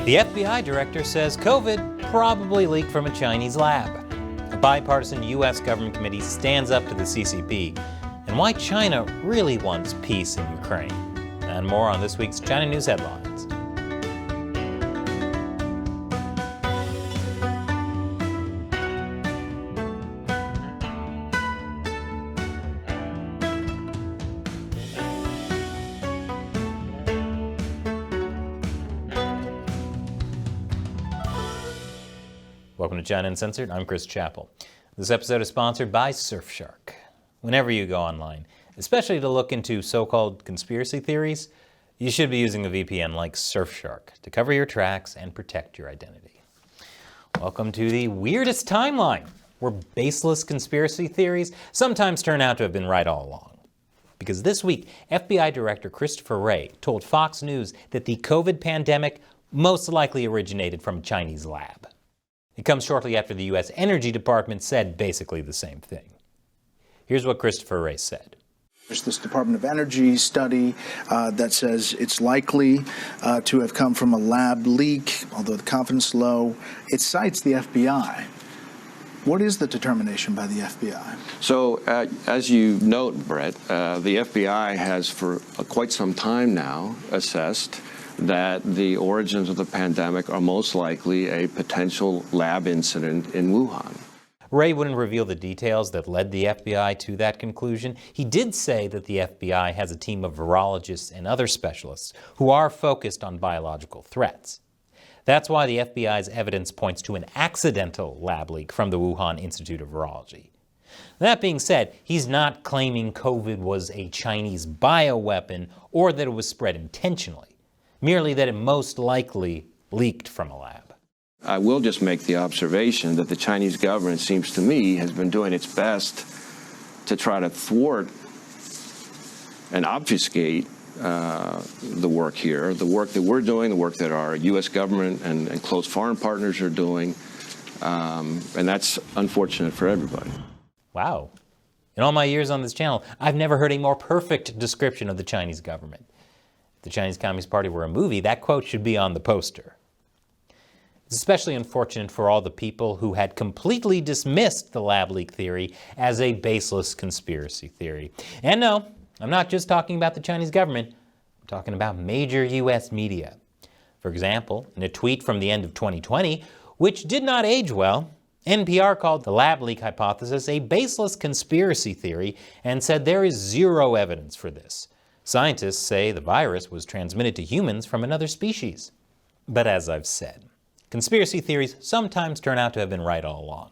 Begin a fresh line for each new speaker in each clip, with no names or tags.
The FBI director says COVID probably leaked from a Chinese lab. A bipartisan U.S. government committee stands up to the CCP, and why China really wants peace in Ukraine. And more on this week's China News Headlines. Welcome to China Uncensored. I'm Chris Chappell. This episode is sponsored by Surfshark. Whenever you go online, especially to look into so-called conspiracy theories, you should be using a VPN like Surfshark to cover your tracks and protect your identity. Welcome to the weirdest timeline, where baseless conspiracy theories sometimes turn out to have been right all along. Because this week, FBI Director Christopher Wray told Fox News that the COVID pandemic most likely originated from a Chinese lab. It comes shortly after the U.S. Energy Department said basically the same thing. Here's what Christopher Wray said.
There's this Department of Energy study that says it's likely to have come from a lab leak, although the confidence is low. It cites the FBI. What is the determination by the FBI?
So, as you note, Brett, the FBI has for quite some time now assessed that the origins of the pandemic are most likely a potential lab incident in Wuhan.
Wray wouldn't reveal the details that led the FBI to that conclusion. He did say that the FBI has a team of virologists and other specialists who are focused on biological threats. That's why the FBI's evidence points to an accidental lab leak from the Wuhan Institute of Virology. That being said, he's not claiming COVID was a Chinese bioweapon or that it was spread intentionally. Merely that it most likely leaked from a lab.
I will just make the observation that the Chinese government, seems to me, has been doing its best to try to thwart and obfuscate the work here, the work that we're doing, the work that our U.S. government and close foreign partners are doing, and that's unfortunate for everybody.
Wow. In all my years on this channel, I've never heard a more perfect description of the Chinese government. If the Chinese Communist Party were a movie, that quote should be on the poster. It's especially unfortunate for all the people who had completely dismissed the lab leak theory as a baseless conspiracy theory. And no, I'm not just talking about the Chinese government, I'm talking about major U.S. media. For example, in a tweet from the end of 2020, which did not age well, NPR called the lab leak hypothesis a baseless conspiracy theory and said there is zero evidence for this. Scientists say the virus was transmitted to humans from another species. But as I've said, conspiracy theories sometimes turn out to have been right all along,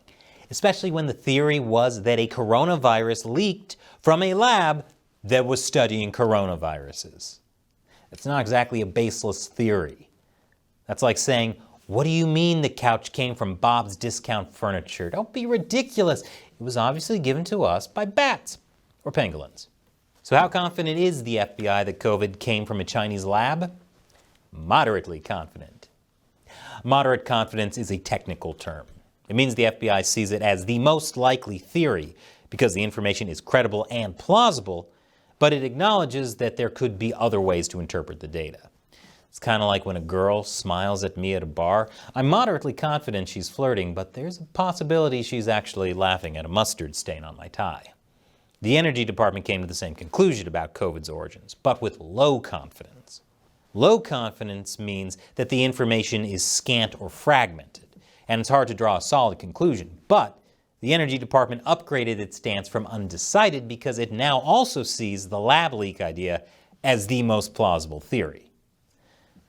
especially when the theory was that a coronavirus leaked from a lab that was studying coronaviruses. It's not exactly a baseless theory. That's like saying, what do you mean the couch came from Bob's Discount Furniture? Don't be ridiculous. It was obviously given to us by bats or pangolins. So how confident is the FBI that COVID came from a Chinese lab? Moderately confident. Moderate confidence is a technical term. It means the FBI sees it as the most likely theory because the information is credible and plausible, but it acknowledges that there could be other ways to interpret the data. It's kind of like when a girl smiles at me at a bar. I'm moderately confident she's flirting, but there's a possibility she's actually laughing at a mustard stain on my tie. The Energy Department came to the same conclusion about COVID's origins, but with low confidence. Low confidence means that the information is scant or fragmented, and it's hard to draw a solid conclusion. But the Energy Department upgraded its stance from undecided because it now also sees the lab leak idea as the most plausible theory.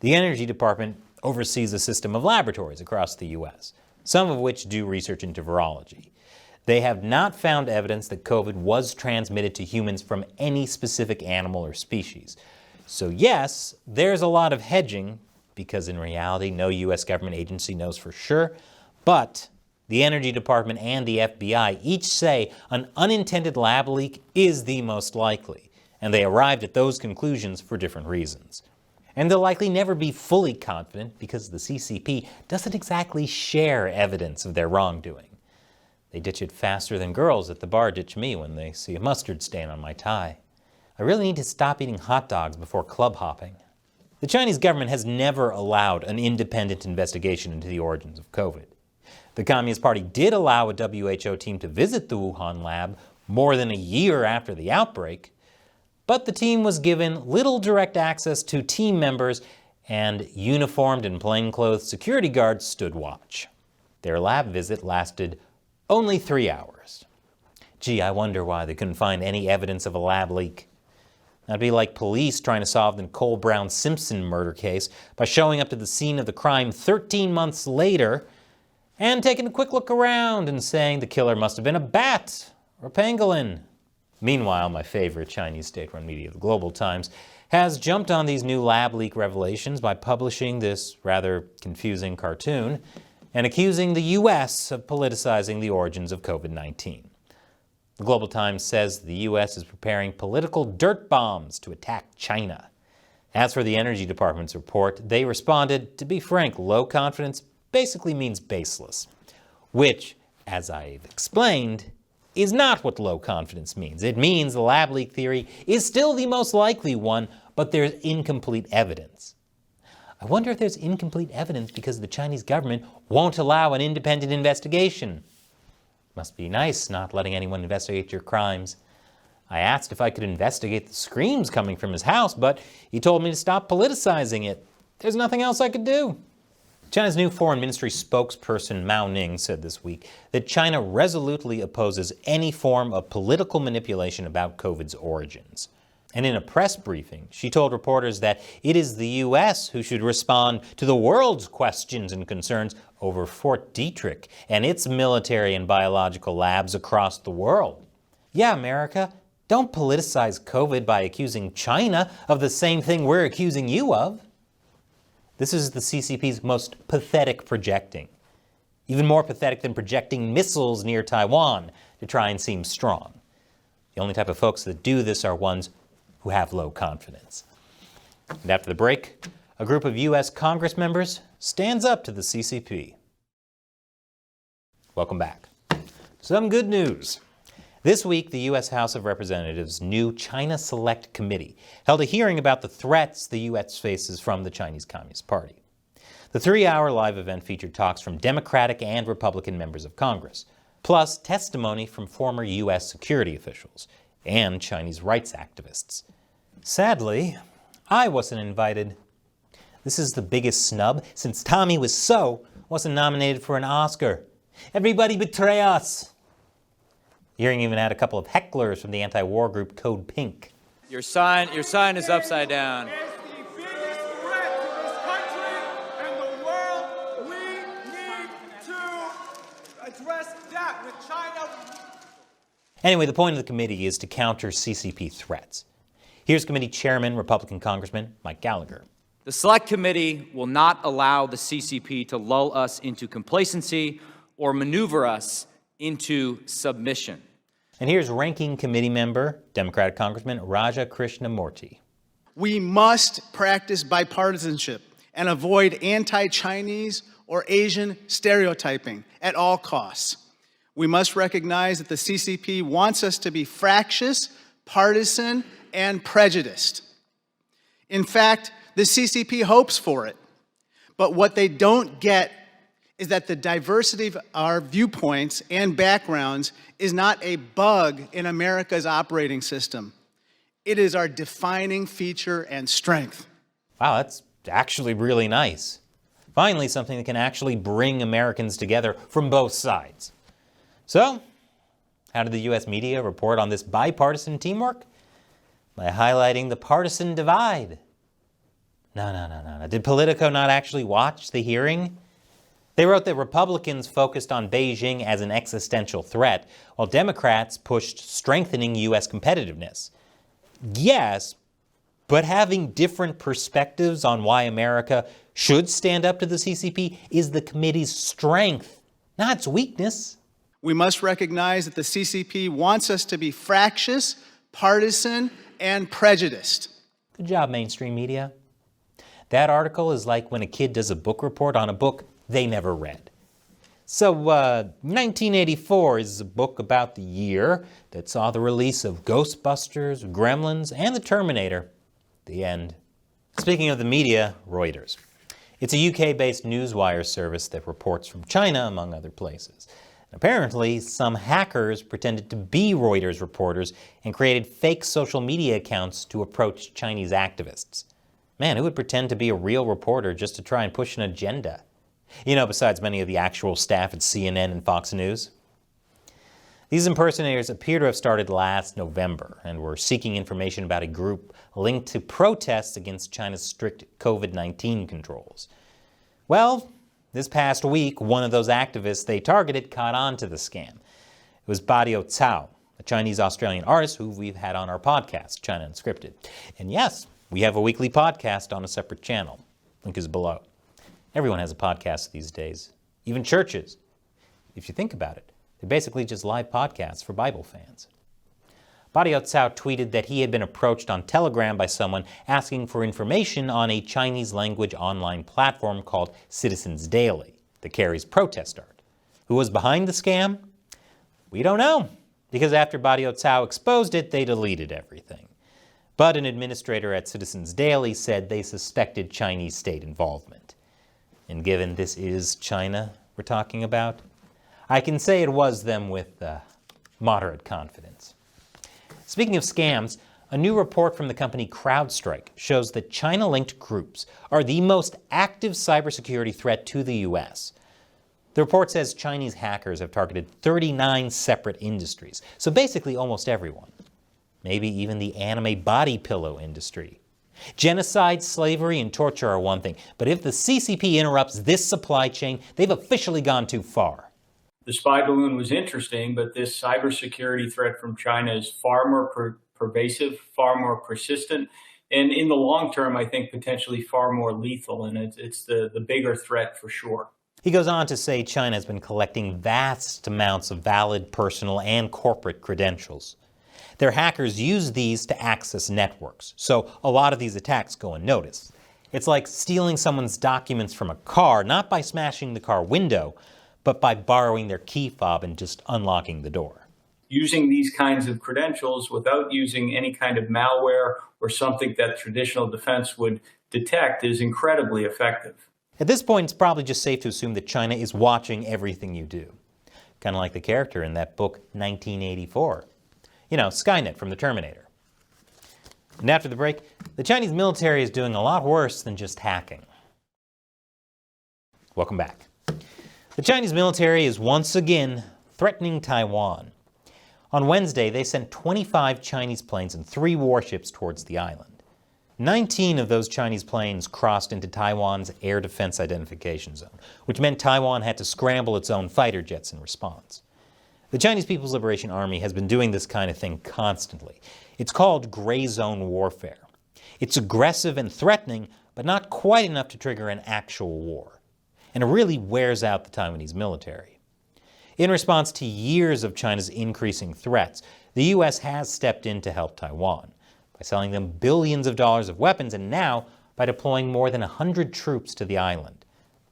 The Energy Department oversees a system of laboratories across the U.S., some of which do research into virology. They have not found evidence that COVID was transmitted to humans from any specific animal or species. So yes, there's a lot of hedging, because in reality, no U.S. government agency knows for sure, but the Energy Department and the FBI each say an unintended lab leak is the most likely, and they arrived at those conclusions for different reasons. And they'll likely never be fully confident because the CCP doesn't exactly share evidence of their wrongdoing. They ditch it faster than girls at the bar ditch me when they see a mustard stain on my tie. I really need to stop eating hot dogs before club hopping. The Chinese government has never allowed an independent investigation into the origins of COVID. The Communist Party did allow a WHO team to visit the Wuhan lab more than a year after the outbreak, but the team was given little direct access to team members, and uniformed and plainclothes security guards stood watch. Their lab visit lasted only 3 hours. Gee, I wonder why they couldn't find any evidence of a lab leak. That'd be like police trying to solve the Nicole Brown Simpson murder case by showing up to the scene of the crime 13 months later and taking a quick look around and saying the killer must have been a bat or a pangolin. Meanwhile, my favorite Chinese state-run media, the Global Times, has jumped on these new lab leak revelations by publishing this rather confusing cartoon and accusing the U.S. of politicizing the origins of COVID-19. The Global Times says the U.S. is preparing political dirt bombs to attack China. As for the Energy Department's report, they responded, to be frank, low confidence basically means baseless, which, as I've explained, is not what low confidence means. It means the lab leak theory is still the most likely one, but there's incomplete evidence. I wonder if there's incomplete evidence because the Chinese government won't allow an independent investigation. Must be nice not letting anyone investigate your crimes. I asked if I could investigate the screams coming from his house, but he told me to stop politicizing it. There's nothing else I could do. China's new foreign ministry spokesperson Mao Ning said this week that China resolutely opposes any form of political manipulation about COVID's origins. And in a press briefing, she told reporters that it is the U.S. who should respond to the world's questions and concerns over Fort Detrick and its military and biological labs across the world. Yeah, America, don't politicize COVID by accusing China of the same thing we're accusing you of. This is the CCP's most pathetic projecting. Even more pathetic than projecting missiles near Taiwan to try and seem strong. The only type of folks that do this are ones who have low confidence. And after the break, a group of U.S. Congress members stands up to the CCP. Welcome back. Some good news. This week, the U.S. House of Representatives' new China Select Committee held a hearing about the threats the U.S. faces from the Chinese Communist Party. The 3-hour live event featured talks from Democratic and Republican members of Congress, plus testimony from former U.S. security officials and Chinese rights activists. Sadly, I wasn't invited. This is the biggest snub since Tommy Wiseau wasn't nominated for an Oscar. Everybody betray us. The hearing even had a couple of hecklers from the anti-war group Code Pink.
Your sign is upside down.
It's the biggest threat to this country and the world. We need to address that with China.
Anyway, the point of the committee is to counter CCP threats. Here's committee chairman, Republican Congressman Mike Gallagher.
The Select Committee will not allow the CCP to lull us into complacency or maneuver us into submission.
And here's ranking committee member, Democratic Congressman Raja Krishnamurti.
We must practice bipartisanship and avoid anti-Chinese or Asian stereotyping at all costs. We must recognize that the CCP wants us to be fractious, partisan, and prejudiced. In fact, the CCP hopes for it. But what they don't get is that the diversity of our viewpoints and backgrounds is not a bug in America's operating system. It is our defining feature and strength.
Wow, that's actually really nice. Finally, something that can actually bring Americans together from both sides. So, how did the U.S. media report on this bipartisan teamwork? By highlighting the partisan divide. No. Did Politico not actually watch the hearing? They wrote that Republicans focused on Beijing as an existential threat, while Democrats pushed strengthening U.S. competitiveness. Yes, but having different perspectives on why America should stand up to the CCP is the committee's strength, not its weakness.
We must recognize that the CCP wants us to be fractious, partisan, and prejudiced.
Good job, mainstream media. That article is like when a kid does a book report on a book they never read. So, 1984 is a book about the year that saw the release of Ghostbusters, Gremlins, and The Terminator. The end. Speaking of the media, Reuters. It's a UK-based newswire service that reports from China, among other places. Apparently, some hackers pretended to be Reuters reporters and created fake social media accounts to approach Chinese activists. Man, who would pretend to be a real reporter just to try and push an agenda? You know, besides many of the actual staff at CNN and Fox News. These impersonators appear to have started last November and were seeking information about a group linked to protests against China's strict COVID-19 controls. Well, this past week, one of those activists they targeted caught on to the scam. It was Badio Cao, a Chinese-Australian artist who we've had on our podcast, China Unscripted. And yes, we have a weekly podcast on a separate channel. Link is below. Everyone has a podcast these days, even churches. If you think about it, they're basically just live podcasts for Bible fans. Badio Cao tweeted that he had been approached on Telegram by someone asking for information on a Chinese-language online platform called Citizens Daily that carries protest art. Who was behind the scam? We don't know, because after Badio Cao exposed it, they deleted everything. But an administrator at Citizens Daily said they suspected Chinese state involvement. And given this is China we're talking about, I can say it was them with moderate confidence. Speaking of scams, a new report from the company CrowdStrike shows that China-linked groups are the most active cybersecurity threat to the U.S. The report says Chinese hackers have targeted 39 separate industries, so basically almost everyone. Maybe even the anime body pillow industry. Genocide, slavery, and torture are one thing, but if the CCP interrupts this supply chain, they've officially gone too far.
The spy balloon was interesting, but this cybersecurity threat from China is far more pervasive, far more persistent, and in the long term, I think potentially far more lethal, and it's the bigger threat for sure.
He goes on to say China has been collecting vast amounts of valid personal and corporate credentials. Their hackers use these to access networks, so a lot of these attacks go unnoticed. It's like stealing someone's documents from a car, not by smashing the car window, but by borrowing their key fob and just unlocking the door.
Using these kinds of credentials without using any kind of malware or something that traditional defense would detect is incredibly effective.
At this point, it's probably just safe to assume that China is watching everything you do. Kind of like the character in that book, 1984. You know, Skynet from the Terminator. And after the break, the Chinese military is doing a lot worse than just hacking. Welcome back. The Chinese military is once again threatening Taiwan. On Wednesday, they sent 25 Chinese planes and 3 warships towards the island. 19 of those Chinese planes crossed into Taiwan's air defense identification zone, which meant Taiwan had to scramble its own fighter jets in response. The Chinese People's Liberation Army has been doing this kind of thing constantly. It's called gray zone warfare. It's aggressive and threatening, but not quite enough to trigger an actual war. And it really wears out the Taiwanese military. In response to years of China's increasing threats, the U.S. has stepped in to help Taiwan by selling them billions of dollars of weapons and now by deploying more than 100 troops to the island.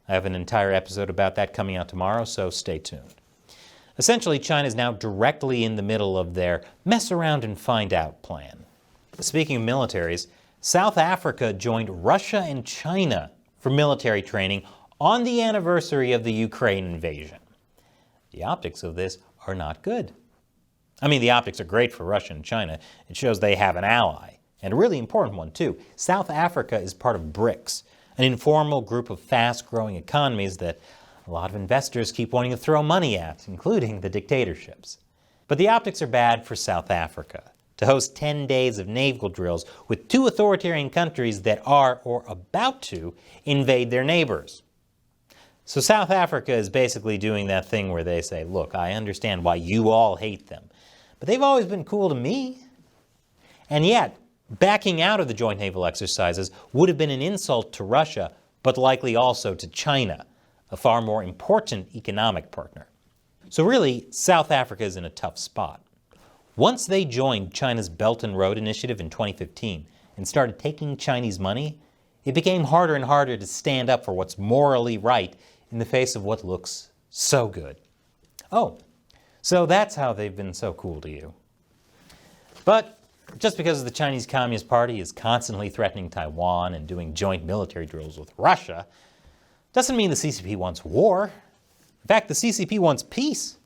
I have an entire episode about that coming out tomorrow, so stay tuned. Essentially, China is now directly in the middle of their mess around and find out plan. Speaking of militaries, South Africa joined Russia and China for military training on the anniversary of the Ukraine invasion. The optics of this are not good. I mean, the optics are great for Russia and China. It shows they have an ally, and a really important one too. South Africa is part of BRICS, an informal group of fast-growing economies that a lot of investors keep wanting to throw money at, including the dictatorships. But the optics are bad for South Africa, to host 10 days of naval drills with 2 authoritarian countries that are, or about to, invade their neighbors. So South Africa is basically doing that thing where they say, look, I understand why you all hate them, but they've always been cool to me. And yet, backing out of the joint naval exercises would have been an insult to Russia, but likely also to China, a far more important economic partner. So really, South Africa is in a tough spot. Once they joined China's Belt and Road Initiative in 2015 and started taking Chinese money, it became harder and harder to stand up for what's morally right in the face of what looks so good. Oh, so that's how they've been so cool to you. But Just because the Chinese Communist Party is constantly threatening Taiwan and doing joint military drills with Russia doesn't mean the CCP wants war. In fact, the CCP wants peace.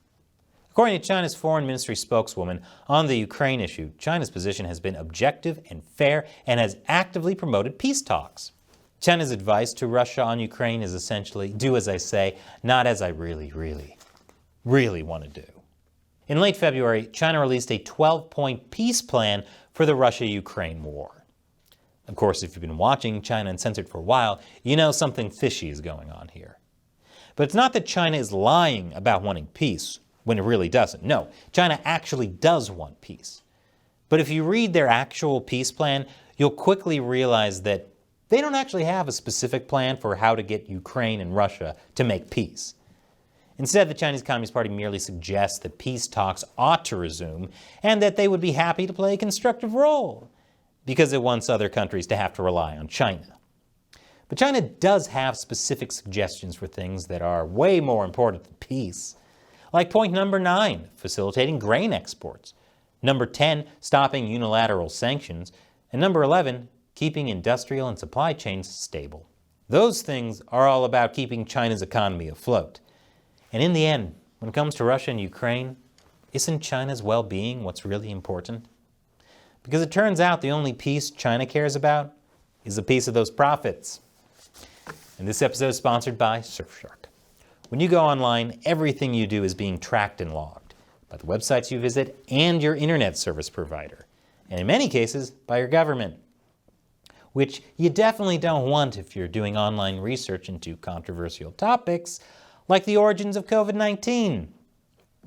According to China's foreign ministry spokeswoman on the Ukraine issue, China's position has been objective and fair and has actively promoted peace talks. China's advice to Russia on Ukraine is essentially, do as I say, not as I really want to do. In late February, China released a 12-point peace plan for the Russia-Ukraine war. Of course, if you've been watching China Uncensored for a while, you know something fishy is going on here. But it's not that China is lying about wanting peace when it really doesn't. No, China actually does want peace. But if you read their actual peace plan, you'll quickly realize that they don't actually have a specific plan for how to get Ukraine and Russia to make peace. Instead, the Chinese Communist Party merely suggests that peace talks ought to resume and that they would be happy to play a constructive role because it wants other countries to have to rely on China. But China does have specific suggestions for things that are way more important than peace. Like point number 9, facilitating grain exports. Number 10, stopping unilateral sanctions. And number 11, keeping industrial and supply chains stable. Those things are all about keeping China's economy afloat. And in the end, when it comes to Russia and Ukraine, isn't China's well-being what's really important? Because it turns out the only piece China cares about is a piece of those profits. And this episode is sponsored by Surfshark. When you go online, everything you do is being tracked and logged by the websites you visit and your internet service provider, and in many cases, by your government, which you definitely don't want if you're doing online research into controversial topics like the origins of COVID-19.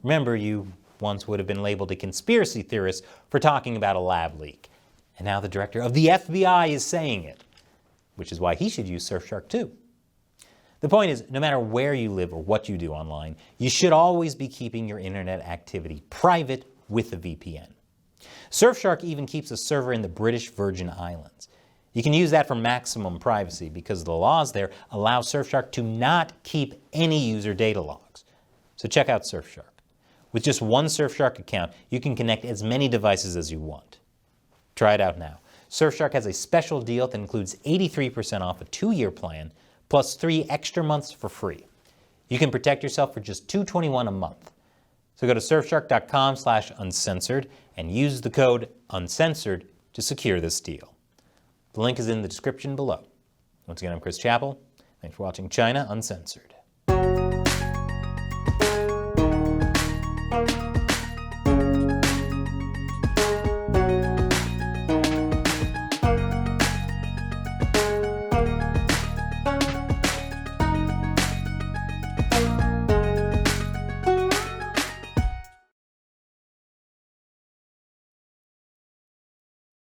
Remember, you once would have been labeled a conspiracy theorist for talking about a lab leak, and now the director of the FBI is saying it, which is why he should use Surfshark too. The point is, no matter where you live or what you do online, you should always be keeping your internet activity private with a VPN. Surfshark even keeps a server in the British Virgin Islands. You can use that for maximum privacy because the laws there allow Surfshark to not keep any user data logs. So check out Surfshark. With just one Surfshark account, you can connect as many devices as you want. Try it out now. Surfshark has a special deal that includes 83% off a 2-year plan, plus 3 extra months for free. You can protect yourself for just $2.21 a month. So go to surfshark.com/uncensored and use the code uncensored to secure this deal. The link is in the description below. Once again, I'm Chris Chappell. Thanks for watching China Uncensored.